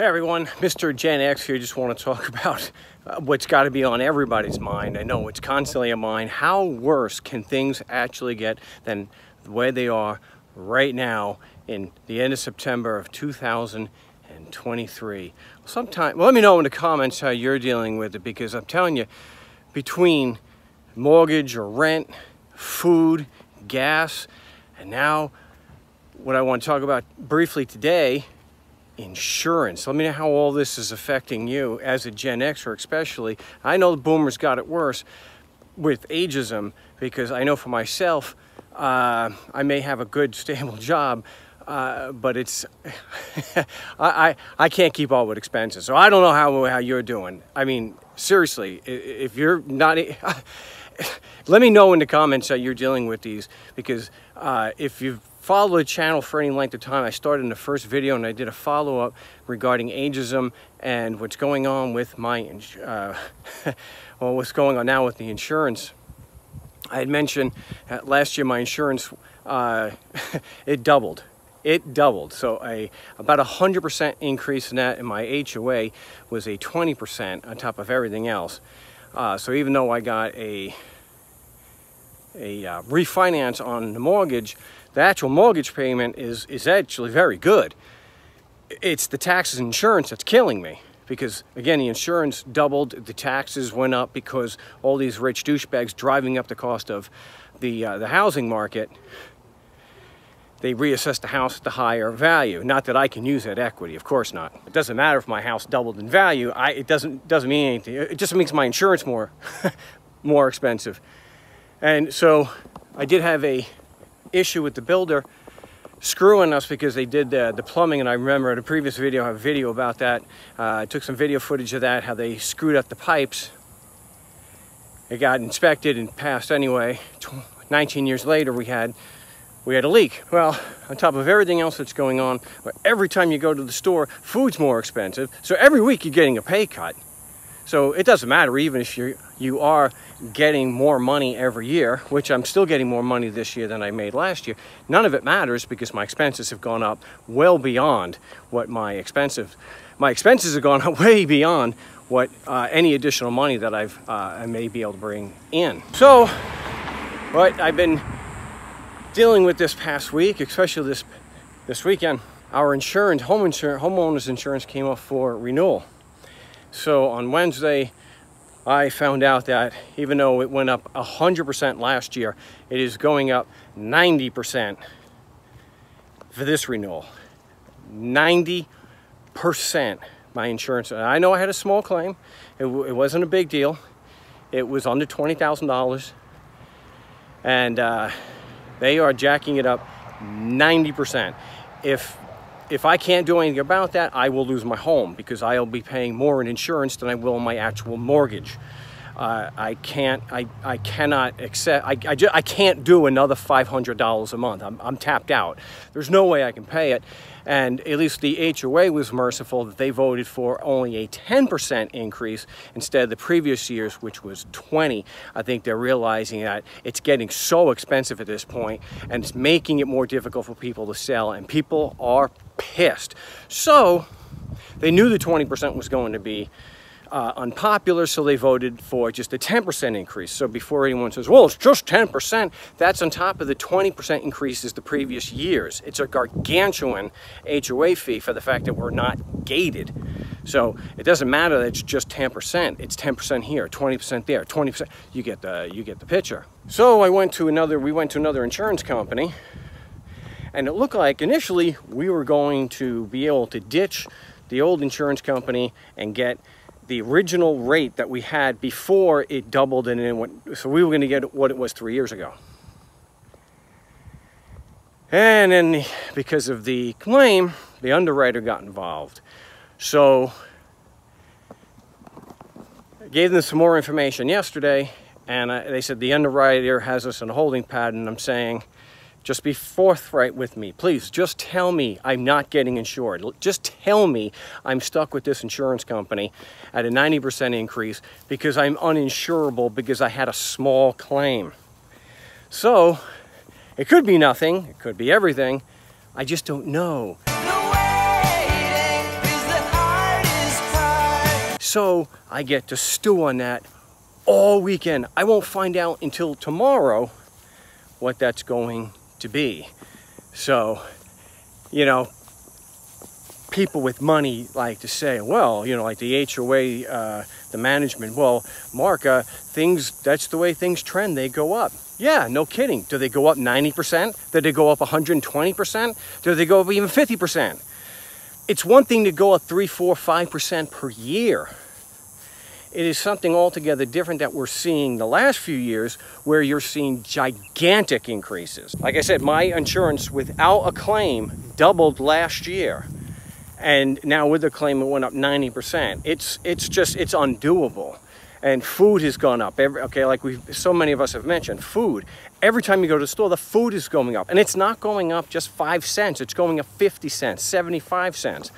Hey everyone, Mr. Gen X here. Just want to talk about what's got to be on everybody's mind. I know it's constantly on mine. How worse can things actually get than the way they are right now in the end of September of 2023? Well, let me know in the comments how you're dealing with it, because I'm telling you, between mortgage or rent, food, gas, and now what I want to talk about briefly today, insurance. Let me know how all this is affecting you as a Gen Xer especially. I know the boomers got it worse with ageism, because I know for myself, I may have a good stable job, but it's I can't keep up with expenses. So I don't know how you're doing. I mean, seriously, if you're not let me know in the comments how you're dealing with these, because if you've followed the channel for any length of time, I started in the first video and I did a follow-up regarding ageism and what's going on with my well, what's going on now with the insurance. I had mentioned last year my insurance it doubled. So about 100% increase in that, and my HOA was a 20% on top of everything else. So even though I got a refinance on the mortgage, the actual mortgage payment is actually very good. It's the taxes and insurance that's killing me, because again, the insurance doubled, the taxes went up because all these rich douchebags driving up the cost of the housing market. They reassess the house at the higher value. Not that I can use that equity, of course not. It doesn't matter if my house doubled in value. It doesn't mean anything. It just makes my insurance more more expensive. And so I did have a issue with the builder screwing us because they did the plumbing, and I remember in a previous video I have a video about that. I took some video footage of that, how they screwed up the pipes. It got inspected and passed anyway. 19 years later we had a leak. Well, on top of everything else that's going on, every time you go to the store, food's more expensive, so every week you're getting a pay cut. So it doesn't matter, even if you are getting more money every year, which I'm still getting more money this year than I made last year. None of it matters, because my expenses have gone up well beyond what my expenses have gone up way beyond what any additional money that I may be able to bring in. So what I've been dealing with this past week, especially this weekend, our homeowners insurance came up for renewal. So on Wednesday, I found out that even though it went up 100% last year, it is going up 90% for this renewal. 90% my insurance. I know I had a small claim. It wasn't a big deal. It was under $20,000. And they are jacking it up 90%. If I can't do anything about that, I will lose my home, because I'll be paying more in insurance than I will in my actual mortgage. I can't do another $500 a month. I'm tapped out. There's no way I can pay it. And at least the HOA was merciful that they voted for only a 10% increase instead of the previous year's, which was 20. I think they're realizing that it's getting so expensive at this point, and it's making it more difficult for people to sell, and people are pissed. So they knew the 20% was going to be unpopular, so they voted for just a 10% increase. So before anyone says, well, it's just 10%, that's on top of the 20% increases the previous years. It's a gargantuan HOA fee for the fact that we're not gated. So it doesn't matter that it's just 10%. It's 10% here, 20% there, 20%. You get the picture. So we went to another insurance company, and it looked like initially we were going to be able to ditch the old insurance company and get the original rate that we had before it doubled, and then so we were going to get what it was 3 years ago. And then because of the claim, the underwriter got involved. So I gave them some more information yesterday, and they said the underwriter has us in a holding pattern. I'm saying, just be forthright with me. Please, just tell me I'm not getting insured. Just tell me I'm stuck with this insurance company at a 90% increase because I'm uninsurable because I had a small claim. So it could be nothing, it could be everything. I just don't know. The waiting is the So I get to stew on that all weekend. I won't find out until tomorrow what that's going to be. So, you know, people with money like to say, well, you know, like the HOA, the management, well, Mark, that's the way things trend, they go up. Yeah, no kidding. Do they go up 90%? Do they go up 120%? Do they go up even 50%? It's one thing to go up 3, 4, 5% per year. It is something altogether different that we're seeing the last few years, where you're seeing gigantic increases. Like I said, my insurance without a claim doubled last year. And now with the claim, it went up 90%. It's undoable. And food has gone up. Like so many of us have mentioned, food. Every time you go to the store, the food is going up. And it's not going up just 5 cents. It's going up 50 cents, 75 cents.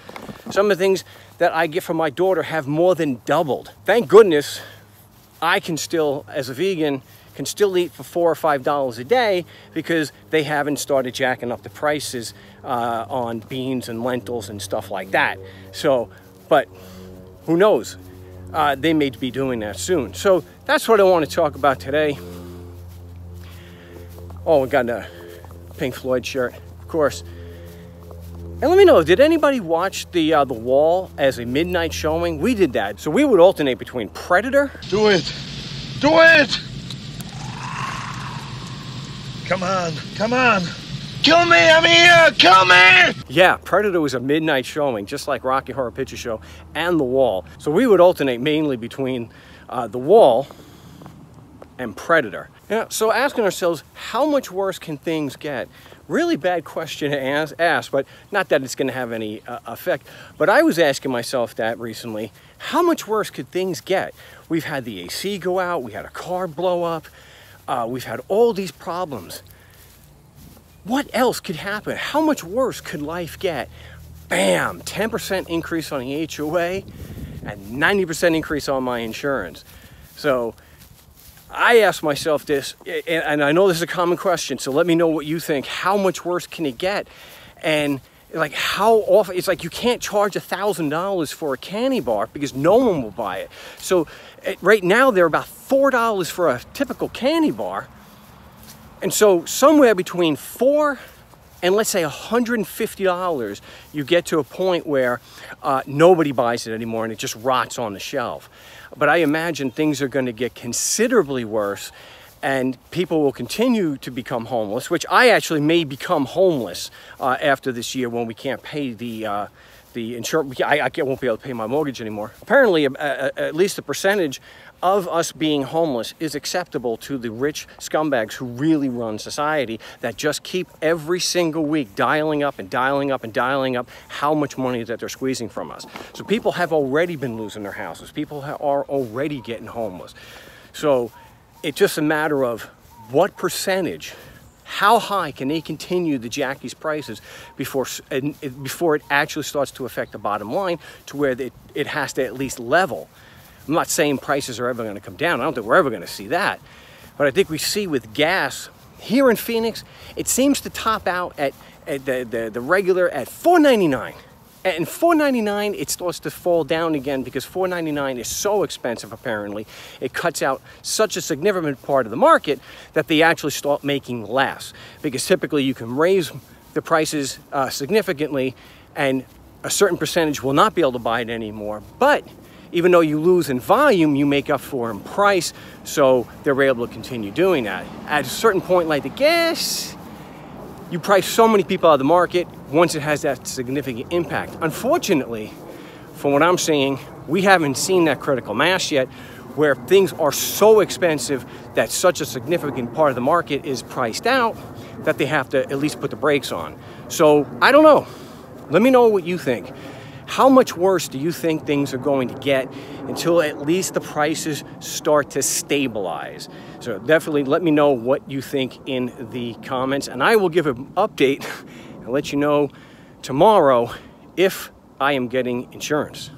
Some of the things that I get from my daughter have more than doubled. Thank goodness I can still, as a vegan, can still eat for $4 or $5 a day, because they haven't started jacking up the prices on beans and lentils and stuff like that. So, but who knows? They may be doing that soon. So that's what I want to talk about today. Oh, we got a Pink Floyd shirt, of course. And let me know, did anybody watch The Wall as a midnight showing? We did that. So we would alternate between Predator. Do it! Do it! Come on, come on! Kill me, I'm here, kill me! Yeah, Predator was a midnight showing, just like Rocky Horror Picture Show and The Wall. So we would alternate mainly between The Wall and Predator. Yeah, so asking ourselves, how much worse can things get? Really bad question to ask, but not that it's going to have any effect. But I was asking myself that recently. How much worse could things get? We've had the AC go out, we had a car blow up, we've had all these problems. What else could happen? How much worse could life get? Bam! 10% increase on the HOA and 90% increase on my insurance. So I asked myself this, and I know this is a common question, so let me know what you think. How much worse can it get? And like, how often? It's like you can't charge $1,000 for a candy bar because no one will buy it. So right now they're about $4 for a typical candy bar. And so somewhere between $4 and let's say $150, you get to a point where nobody buys it anymore and it just rots on the shelf. But I imagine things are going to get considerably worse, and people will continue to become homeless, which I actually may become homeless after this year when we can't pay the insurance. I won't be able to pay my mortgage anymore. Apparently, at least a percentage of us being homeless is acceptable to the rich scumbags who really run society, that just keep every single week dialing up and dialing up and dialing up how much money that they're squeezing from us. So people have already been losing their houses. People are already getting homeless. So it's just a matter of what percentage, how high can they continue to jack these prices before it actually starts to affect the bottom line, to where it has to at least level. I'm not saying prices are ever going to come down. I don't think we're ever going to see that. But I think we see with gas here in Phoenix, it seems to top out at the regular at $4.99. And $4.99, it starts to fall down again, because $4.99 is so expensive, apparently. It cuts out such a significant part of the market that they actually start making less. Because typically you can raise the prices significantly, and a certain percentage will not be able to buy it anymore. But even though you lose in volume, you make up for in price, so they're able to continue doing that. At a certain point, like the gas, you price so many people out of the market once it has that significant impact. Unfortunately, from what I'm seeing, we haven't seen that critical mass yet, where things are so expensive that such a significant part of the market is priced out that they have to at least put the brakes on. So I don't know. Let me know what you think. How much worse do you think things are going to get until at least the prices start to stabilize? So definitely let me know what you think in the comments, and I will give an update and let you know tomorrow if I am getting insurance.